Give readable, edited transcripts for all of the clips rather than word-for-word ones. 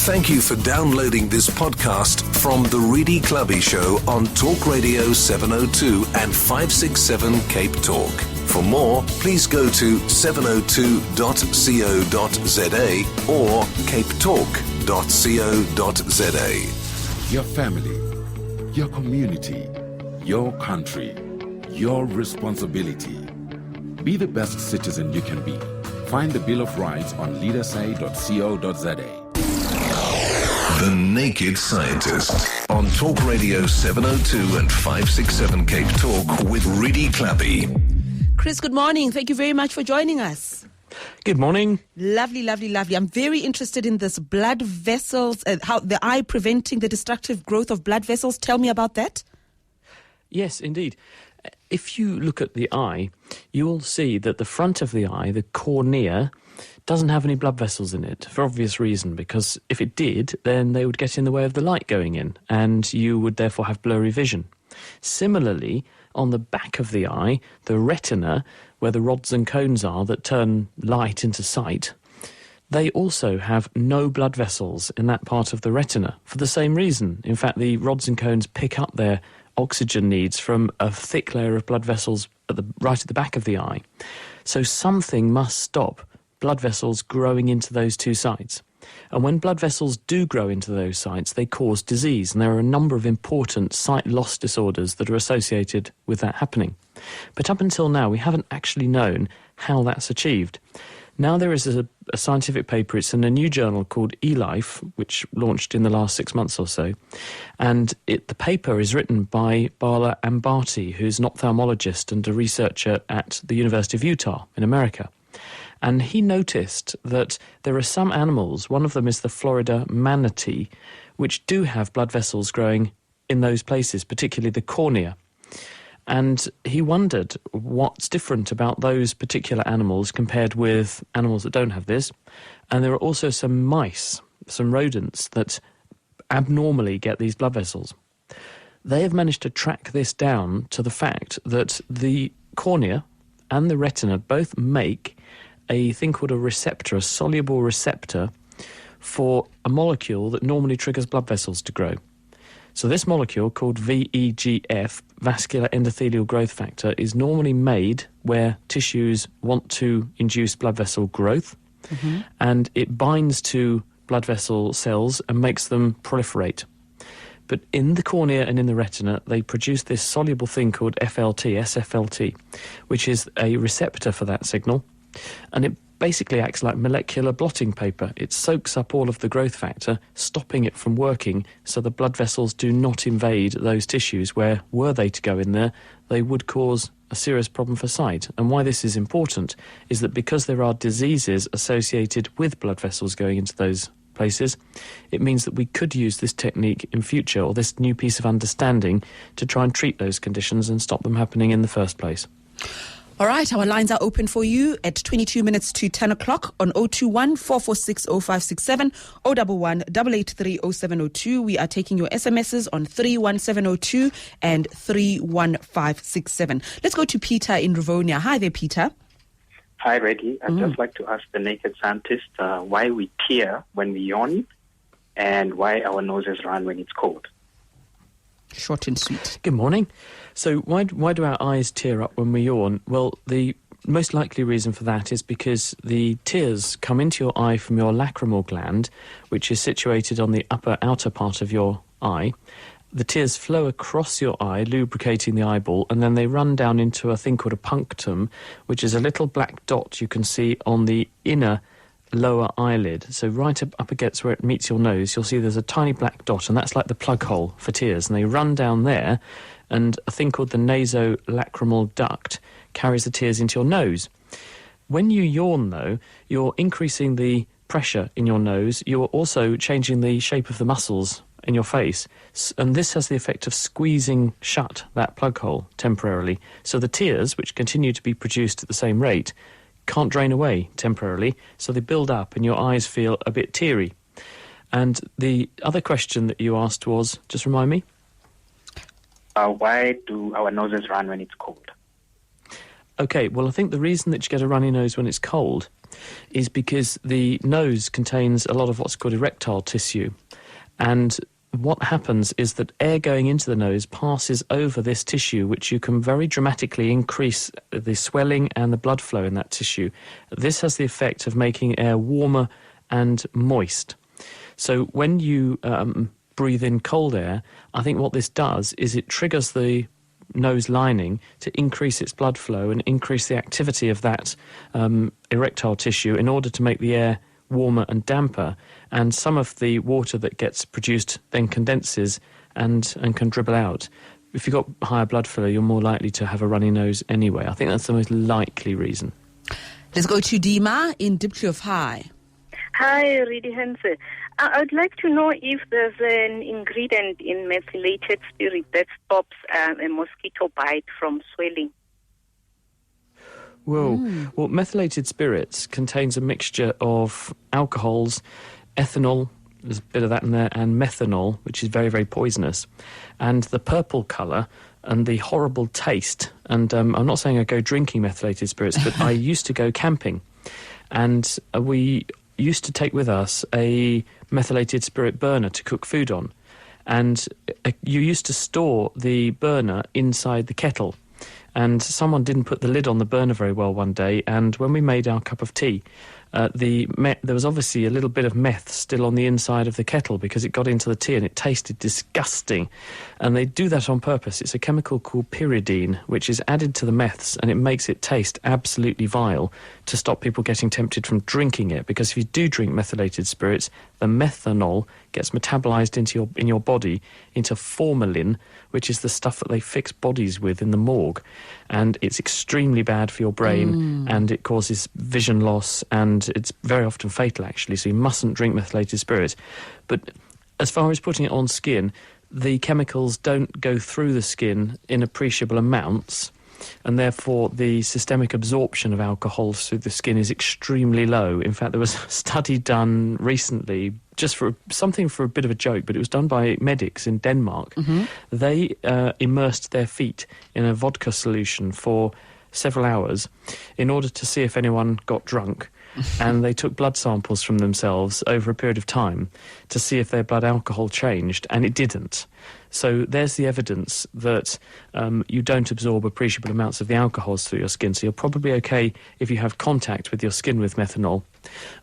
Thank you for downloading this podcast from The Reedy Clubby Show on Talk Radio 702 and 567 Cape Talk. For more, please go to 702.co.za or capetalk.co.za. Your family, your community, your country, your responsibility. Be the best citizen you can be. Find the Bill of Rights on leadersay.co.za. The Naked Scientist on Talk Radio 702 and 567 Cape Talk with Reedy Clubby. Chris, good morning. Thank you very much for joining us. Good morning. Lovely, lovely, lovely. I'm very interested in this blood vessels, how the eye preventing the destructive growth of blood vessels. Tell me about that. Yes, indeed. If you look at the eye, you will see that the front of the eye, the cornea, doesn't have any blood vessels in it, for obvious reason, because if it did, then they would get in the way of the light going in, and you would therefore have blurry vision. Similarly, on the back of the eye, the retina, where the rods and cones are that turn light into sight, they also have no blood vessels in that part of the retina, for the same reason. In fact, the rods and cones pick up their oxygen needs from a thick layer of blood vessels right at the back of the eye. So something must stop blood vessels growing into those two sites. And when blood vessels do grow into those sites, they cause disease. And there are a number of important sight loss disorders that are associated with that happening. But up until now, we haven't actually known how that's achieved. Now there is a scientific paper, it's in a new journal called eLife, which launched in the last 6 months or so. And the paper is written by Bala Ambati, who's an ophthalmologist and a researcher at the University of Utah in America. And he noticed that there are some animals, one of them is the Florida manatee, which do have blood vessels growing in those places, particularly the cornea. And he wondered what's different about those particular animals compared with animals that don't have this. And there are also some mice, some rodents, that abnormally get these blood vessels. They have managed to track this down to the fact that the cornea and the retina both make a thing called a receptor, a soluble receptor, for a molecule that normally triggers blood vessels to grow. So this molecule, called VEGF, vascular endothelial growth factor, is normally made where tissues want to induce blood vessel growth, and it binds to blood vessel cells and makes them proliferate. But in the cornea and in the retina, they produce this soluble thing called SFLT, which is a receptor for that signal, and it basically acts like molecular blotting paper. It soaks up all of the growth factor, stopping it from working, so the blood vessels do not invade those tissues where, were they to go in there, they would cause a serious problem for sight. And why this is important is that because there are diseases associated with blood vessels going into those places, it means that we could use this technique in future, or this new piece of understanding, to try and treat those conditions and stop them happening in the first place. All right, our lines are open for you at 22 minutes to 10 o'clock on 021 446 0567 011 883 0702. We are taking your SMSs on 31702 and 31567. Let's go to Peter in Rivonia. Hi there, Peter. Hi, Reggie. I'd just like to ask the naked scientist why we tear when we yawn and why our noses run when it's cold. Short and sweet. Good morning. So why do our eyes tear up when we yawn? Well, the most likely reason for that is because the tears come into your eye from your lacrimal gland, which is situated on the upper outer part of your eye. The tears flow across your eye, lubricating the eyeball, and then they run down into a thing called a punctum, which is a little black dot you can see on the inner lower eyelid. So right up against where it meets your nose, you'll see there's a tiny black dot, and that's like the plug hole for tears. And they run down there, and a thing called the nasolacrimal duct carries the tears into your nose. When you yawn, though, you're increasing the pressure in your nose. You're also changing the shape of the muscles in your face, and this has the effect of squeezing shut that plug hole temporarily. So the tears, which continue to be produced at the same rate, can't drain away temporarily, so they build up and your eyes feel a bit teary. And the other question that you asked was, just remind me? Why do our noses run when it's cold? Okay, well, I think the reason that you get a runny nose when it's cold is because the nose contains a lot of what's called erectile tissue. And what happens is that air going into the nose passes over this tissue, which you can very dramatically increase the swelling and the blood flow in that tissue. This has the effect of making air warmer and moist. So when you breathe in cold air, I think what this does is it triggers the nose lining to increase its blood flow and increase the activity of that erectile tissue in order to make the air warmer and damper, and some of the water that gets produced then condenses and can dribble out. If you've got higher blood flow, you're more likely to have a runny nose anyway. I think that's the most likely reason. Let's go to Dima in Dipkloof. Hi. Hi, Ridi Hense. I would like to know if there's an ingredient in methylated spirit that stops a mosquito bite from swelling. Whoa. Well, methylated spirits contains a mixture of alcohols, ethanol, there's a bit of that in there, and methanol, which is very, very poisonous. And the purple colour and the horrible taste, and I'm not saying I go drinking methylated spirits, but I used to go camping. And we used to take with us a methylated spirit burner to cook food on. And you used to store the burner inside the kettle. And someone didn't put the lid on the burner very well one day, and when we made our cup of tea, there was obviously a little bit of meth still on the inside of the kettle because it got into the tea and it tasted disgusting. And they do that on purpose. It's a chemical called pyridine, which is added to the meths, and it makes it taste absolutely vile to stop people getting tempted from drinking it. Because if you do drink methylated spirits, the methanol gets metabolized in your body into formalin, which is the stuff that they fix bodies with in the morgue. And it's extremely bad for your brain, and it causes vision loss, and it's very often fatal, actually, so you mustn't drink methylated spirits. But as far as putting it on skin, the chemicals don't go through the skin in appreciable amounts, and therefore the systemic absorption of alcohols through the skin is extremely low. In fact, there was a study done recently, just for a bit of a joke, but it was done by medics in Denmark. They immersed their feet in a vodka solution for several hours in order to see if anyone got drunk. And they took blood samples from themselves over a period of time to see if their blood alcohol changed, and it didn't. So there's the evidence that you don't absorb appreciable amounts of the alcohols through your skin, so you're probably okay if you have contact with your skin with methanol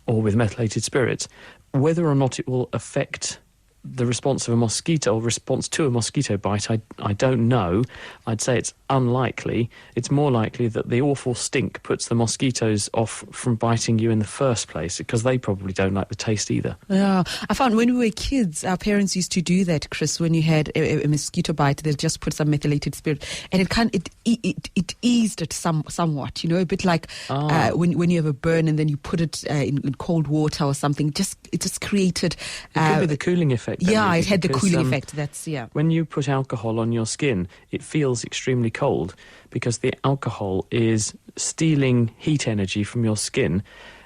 or with methylated spirits. Whether or not it will affect the response of a mosquito, or response to a mosquito bite, I don't know. I'd say it's unlikely. It's more likely that the awful stink puts the mosquitoes off from biting you in the first place, because they probably don't like the taste either. Yeah, I found when we were kids, our parents used to do that, Chris. When you had a mosquito bite, they'd just put some methylated spirit, and it eased it somewhat. You know, a bit like when you have a burn and then you put it in cold water or something. It just created. It could be the cooling effect. Yeah, it had the cooling effect. That's When you put alcohol on your skin, it feels extremely cold because the alcohol is stealing heat energy from your skin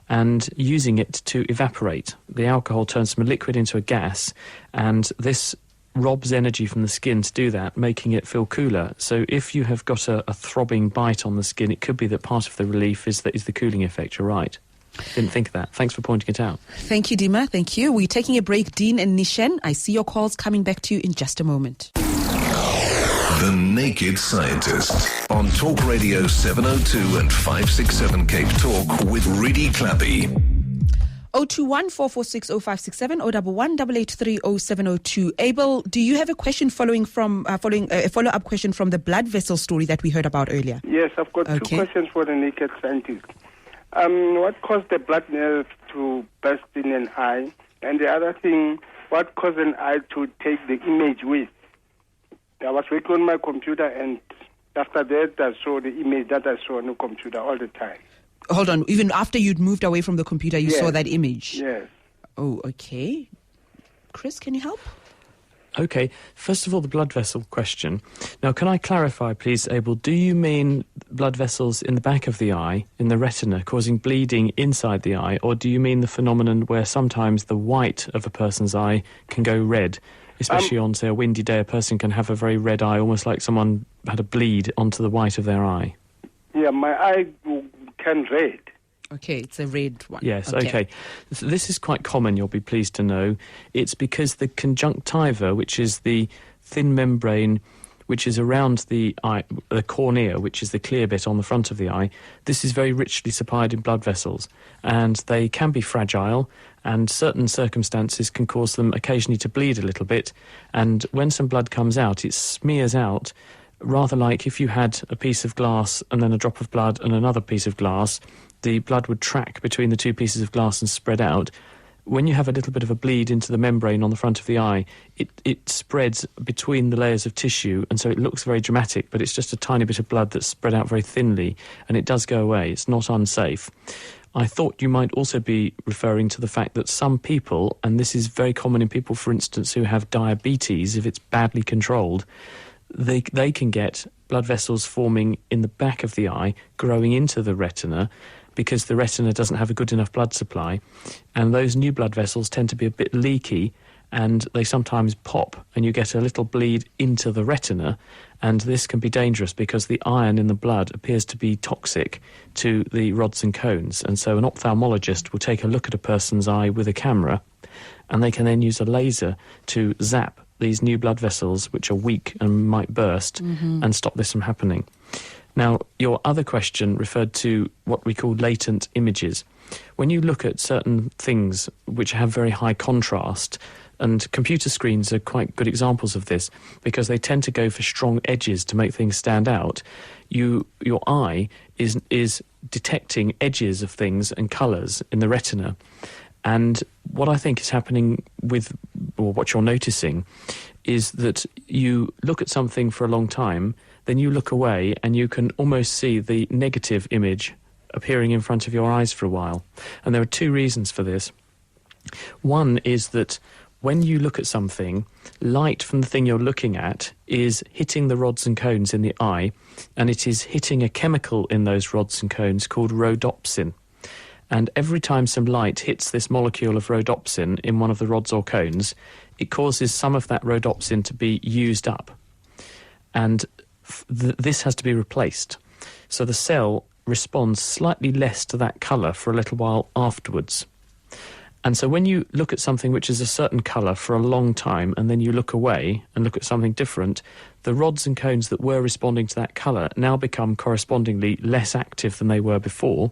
and using it to evaporate. The alcohol turns from a liquid into a gas, and this robs energy from the skin to do that, making it feel cooler. So if you have got a throbbing bite on the skin, it could be that part of the relief is the cooling effect. You're right. Didn't think of that. Thanks for pointing it out. Thank you, Dima. Thank you. We're taking a break. Dean and Nishen, I see your calls coming back to you in just a moment. The Naked Scientist on Talk Radio 702 and 567 Cape Talk with Ridi Clappy. 021 446 0567 011 883 0702. Abel, do you have a question following a follow-up question from the blood vessel story that we heard about earlier? Yes, I've got two questions for the Naked Scientist. What caused the blood nerve to burst in an eye? And the other thing, what caused an eye to take the image with? I was working on my computer, and after that, I saw the image that I saw on the computer all the time. Hold on, even after you'd moved away from the computer, you saw that image? Yes. Oh, okay. Chris, can you help? Okay, first of all, the blood vessel question. Now, can I clarify, please, Abel, do you mean blood vessels in the back of the eye, in the retina, causing bleeding inside the eye, or do you mean the phenomenon where sometimes the white of a person's eye can go red? Especially on, say, a windy day, a person can have a very red eye, almost like someone had a bleed onto the white of their eye. Yeah, Yeah, my eye can red. Okay, it's a red one. Yes, okay. So this is quite common, you'll be pleased to know. It's because the conjunctiva, which is the thin membrane which is around the eye, the cornea, which is the clear bit on the front of the eye, this is very richly supplied in blood vessels, and they can be fragile, and certain circumstances can cause them occasionally to bleed a little bit, and when some blood comes out, it smears out, rather like if you had a piece of glass and then a drop of blood and another piece of glass, the blood would track between the two pieces of glass and spread out. When you have a little bit of a bleed into the membrane on the front of the eye, it spreads between the layers of tissue, and so it looks very dramatic, but it's just a tiny bit of blood that's spread out very thinly, and it does go away. It's not unsafe. I thought you might also be referring to the fact that some people, and this is very common in people, for instance, who have diabetes, if it's badly controlled, they can get blood vessels forming in the back of the eye, growing into the retina, because the retina doesn't have a good enough blood supply, and those new blood vessels tend to be a bit leaky, and they sometimes pop, and you get a little bleed into the retina, and this can be dangerous because the iron in the blood appears to be toxic to the rods and cones, and so an ophthalmologist will take a look at a person's eye with a camera, and they can then use a laser to zap these new blood vessels, which are weak and might burst, and stop this from happening. Now, your other question referred to what we call latent images. When you look at certain things which have very high contrast, and computer screens are quite good examples of this, because they tend to go for strong edges to make things stand out, your eye is detecting edges of things and colours in the retina. And what I think is happening with, or what you're noticing, is that you look at something for a long time, then you look away and you can almost see the negative image appearing in front of your eyes for a while. And there are two reasons for this. One is that when you look at something, light from the thing you're looking at is hitting the rods and cones in the eye, and it is hitting a chemical in those rods and cones called rhodopsin. And every time some light hits this molecule of rhodopsin in one of the rods or cones, it causes some of that rhodopsin to be used up. And this has to be replaced. So the cell responds slightly less to that colour for a little while afterwards. And so when you look at something which is a certain colour for a long time, and then you look away and look at something different, the rods and cones that were responding to that colour now become correspondingly less active than they were before,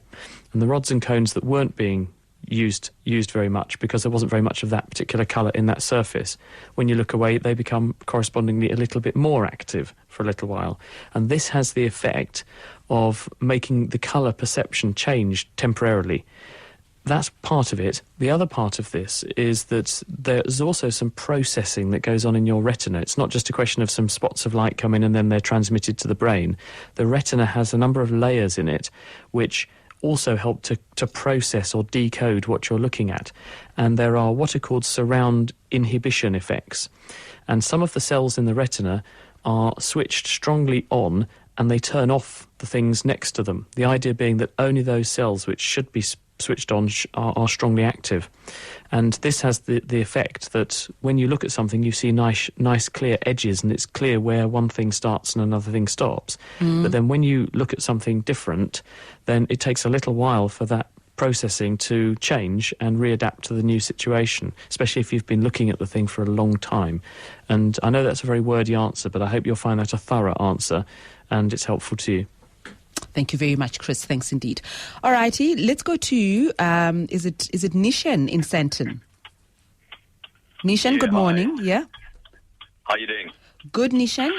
and the rods and cones that weren't being used very much because there wasn't very much of that particular colour in that surface, when you look away, they become correspondingly a little bit more active for a little while. And this has the effect of making the colour perception change temporarily. That's part of it. The other part of this is that there's also some processing that goes on in your retina. It's not just a question of some spots of light come in and then they're transmitted to the brain. The retina has a number of layers in it which also help to process or decode what you're looking at. And there are what are called surround inhibition effects. And some of the cells in the retina are switched strongly on and they turn off the things next to them. The idea being that only those cells which should be switched on are strongly active. And this has the effect that when you look at something, you see nice clear edges, and it's clear where one thing starts and another thing stops. But then when you look at something different, then it takes a little while for that processing to change and readapt to the new situation, especially if you've been looking at the thing for a long time. And I know that's a very wordy answer, but I hope you'll find that a thorough answer and it's helpful to you. Thank you very much, Chris. Thanks indeed. All righty, let's go to, is it Nishan in Sandton? Nishan, Yeah, good morning. hi. Yeah? How are you doing? Good, Nishan.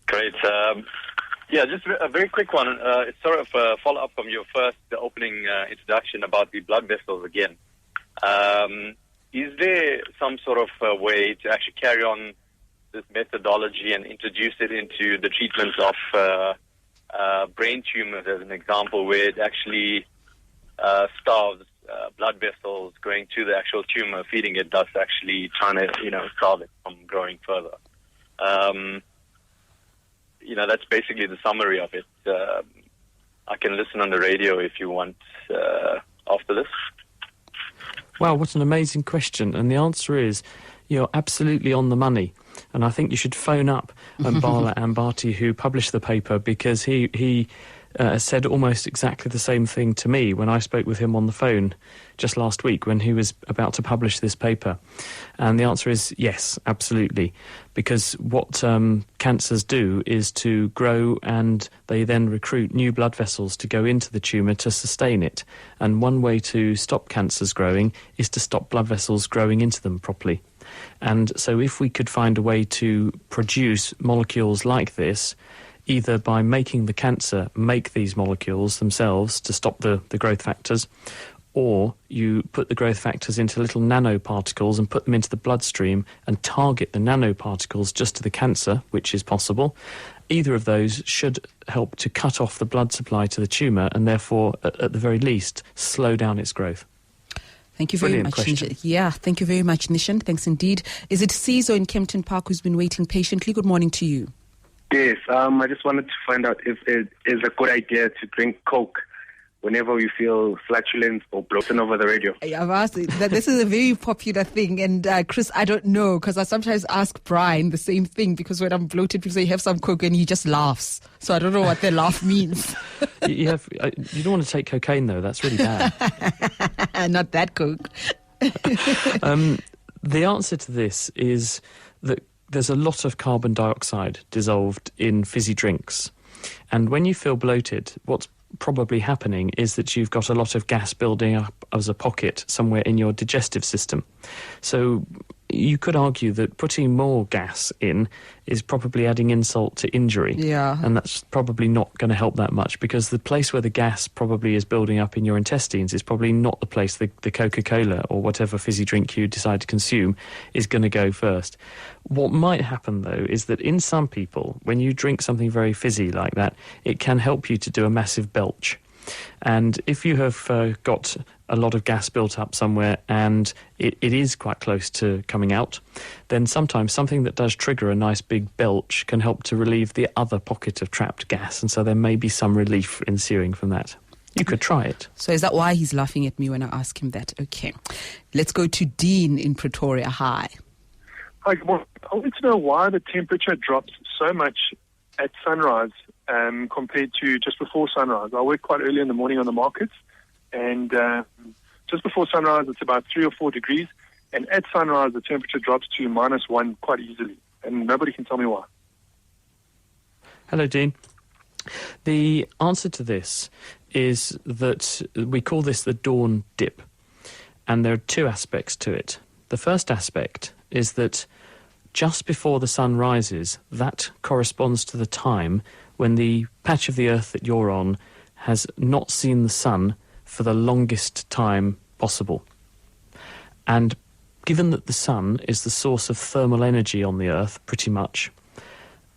Great. Yeah, just a very quick one. It's sort of a follow-up from your first opening introduction about the blood vessels again. Is there some sort of way to actually carry on this methodology and introduce it into the treatment of brain tumors, as an example, where it actually starves blood vessels going to the actual tumor, feeding it, thus actually trying to, starve it from growing further. That's basically the summary of it. I can listen on the radio if you want after this. Wow, what an amazing question. And the answer is, you're absolutely on the money. And I think you should phone up Bala Ambati, who published the paper, because he said almost exactly the same thing to me when I spoke with him on the phone just last week when he was about to publish this paper. And the answer is yes, absolutely. Because what cancers do is to grow, and they then recruit new blood vessels to go into the tumour to sustain it. And one way to stop cancers growing is to stop blood vessels growing into them properly. And so if we could find a way to produce molecules like this, either by making the cancer make these molecules themselves to stop the growth factors, or you put the growth factors into little nanoparticles and put them into the bloodstream and target the nanoparticles just to the cancer, which is possible, either of those should help to cut off the blood supply to the tumour and therefore, at the very least, slow down its growth. Thank you very much. Yeah, thank you very much, Nishan. Thanks indeed. Is it Cizo in Kempton Park who's been waiting patiently? Good morning to you. Yes, I just wanted to find out if it is a good idea to drink Coke whenever you feel flatulent or bloated over the radio. I've asked that. This is a very popular thing, and Chris, I don't know, because I sometimes ask Brian the same thing, because when I'm bloated, people say, have some Coke, and he just laughs. So I don't know what their laugh means. You don't want to take cocaine, though. That's really bad. Not that Coke. The answer to this is that there's a lot of carbon dioxide dissolved in fizzy drinks. And when you feel bloated, what's probably happening is that you've got a lot of gas building up as a pocket somewhere in your digestive system. So you could argue that putting more gas in is probably adding insult to injury. Yeah. And that's probably not going to help that much, because the place where the gas probably is building up in your intestines is probably not the place the Coca-Cola or whatever fizzy drink you decide to consume is going to go first. What might happen, though, is that in some people, when you drink something very fizzy like that, it can help you to do a massive belch. And if you have got a lot of gas built up somewhere and it is quite close to coming out, then sometimes something that does trigger a nice big belch can help to relieve the other pocket of trapped gas, and so there may be some relief ensuing from that. You could try it. So is that why he's laughing at me when I ask him that? Okay. Let's go to Dean in Pretoria. Hi. Hi, good morning. I wanted to know why the temperature drops so much at sunrise compared to just before sunrise. I work quite early in the morning on the markets, and just before sunrise it's about 3 or 4 degrees, and at sunrise the temperature drops to -1 quite easily, and nobody can tell me why. Hello, Dean. The answer to this is that we call this the dawn dip, and there are two aspects to it. The first aspect is that just before the sun rises, that corresponds to the time when the patch of the earth that you're on has not seen the sun for the longest time possible. And given that the sun is the source of thermal energy on the earth, pretty much,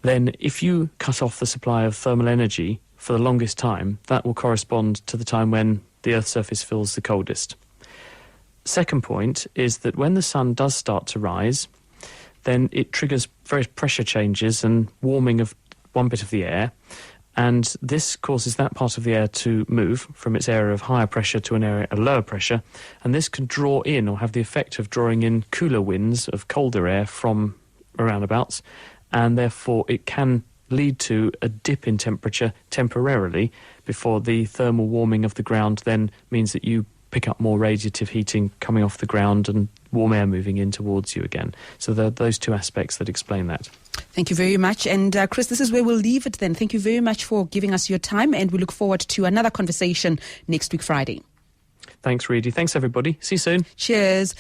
then if you cut off the supply of thermal energy for the longest time, that will correspond to the time when the earth's surface feels the coldest. Second point is that when the sun does start to rise, then it triggers various pressure changes and warming of one bit of the air, and this causes that part of the air to move from its area of higher pressure to an area of lower pressure, and this can draw in or have the effect of drawing in cooler winds of colder air from aroundabouts, and therefore it can lead to a dip in temperature temporarily before the thermal warming of the ground then means that you pick up more radiative heating coming off the ground and warm air moving in towards you again. So there are those two aspects that explain that. Thank you very much. And Chris, this is where we'll leave it then. Thank you very much for giving us your time, and we look forward to another conversation next week, Friday. Thanks, Reedy. Thanks, everybody. See you soon. Cheers.